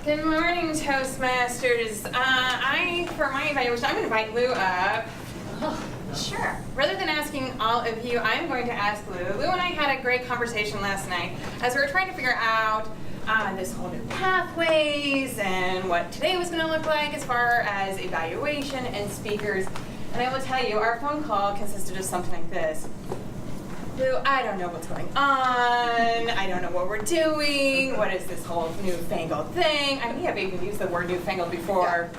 Good morning, Toastmasters. For my evaluation, I'm going to invite Lou up. Sure. Rather than asking all of you, I'm going to ask Lou. Lou and I had a great conversation last night as we were trying to figure out this whole new pathways and what today was going to look like as far as evaluation and speakers. And I will tell you, our phone call consisted of something like this. Lou, I don't know what's going on. I don't know what we're doing. What is this whole newfangled thing? I may have even used the word newfangled before,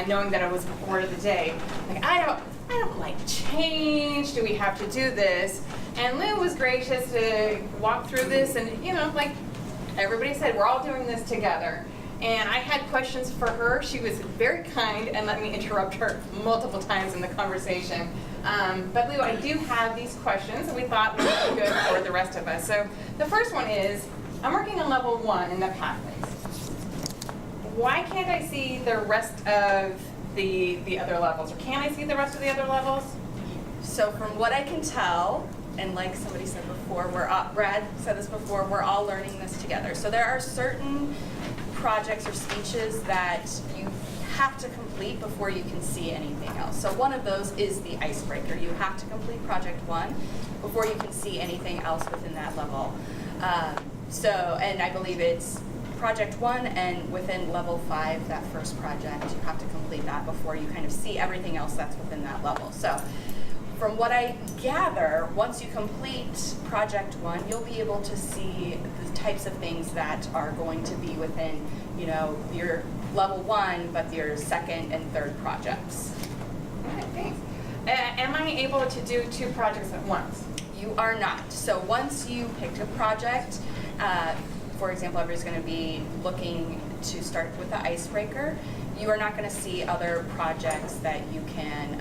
knowing that it was the word of the day. Like, I don't like change. Do we have to do this? And Lou was gracious to walk through this, and like everybody said, we're all doing this together. And I had questions for her. She was very kind and let me interrupt her multiple times in the conversation. But Lou, I do have these questions that we thought would be good for the rest of us. So the first one is, I'm working on level 1 in the pathways. Why can't I see the rest of the other levels? Or can I see the rest of the other levels? So from what I can tell, and like somebody said before, Brad said this before, we're all learning this together. So there are certain projects or speeches that you have to complete before you can see anything else. So one of those is the icebreaker. You have to complete project 1 before you can see anything else within that level. And I believe it's project 1, and within level 5, that first project, you have to complete that before you kind of see everything else that's within that level. So from what I gather, once you complete project 1, you'll be able to see the types of things that are going to be within, your level 1, but your second and third projects. All right, thanks. Am I able to do 2 projects at once? You are not. So once you picked a project, for example, everybody's going to be looking to start with the icebreaker, you are not going to see other projects that you can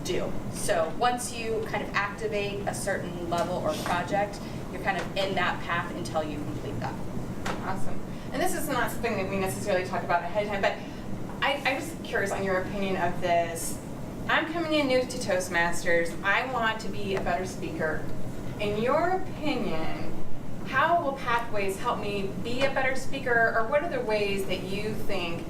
do. So once you kind of activate a certain level or project, you're kind of in that path until you complete that. Awesome. And this is not something that we necessarily talk about ahead of time, but I was curious on your opinion of this. I'm coming in new to Toastmasters. I want to be a better speaker. In your opinion, how will Pathways help me be a better speaker, or what are the ways that you think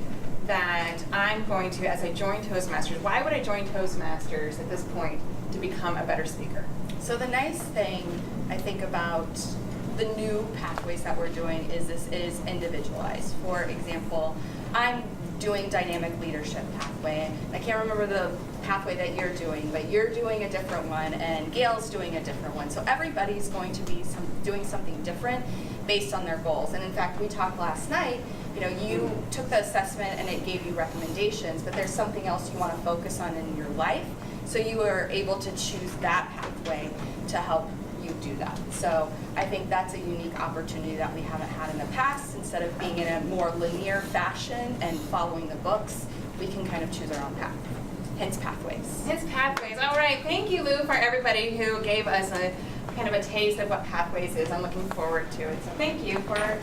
that I'm going to, as I join Toastmasters, why would I join Toastmasters at this point to become a better speaker? So the nice thing I think about the new pathways that we're doing is this is individualized. For example, I'm doing dynamic leadership pathway. I can't remember the pathway that you're doing, but you're doing a different one, and Gail's doing a different one. So everybody's going to be doing something different based on their goals. And in fact, we talked last night, you took the assessment and it gave you recommendations, but there's something else you want to focus on in your life. So you were able to choose that pathway to help you do that. So I think that's a unique opportunity that we haven't had in the past. Instead of being in a more linear fashion and following the books, we can kind of choose our own path. Hence Pathways. Hence Pathways. All right. Thank you, Lou, for everybody who gave us a kind of a taste of what Pathways is. I'm looking forward to it. So thank you for your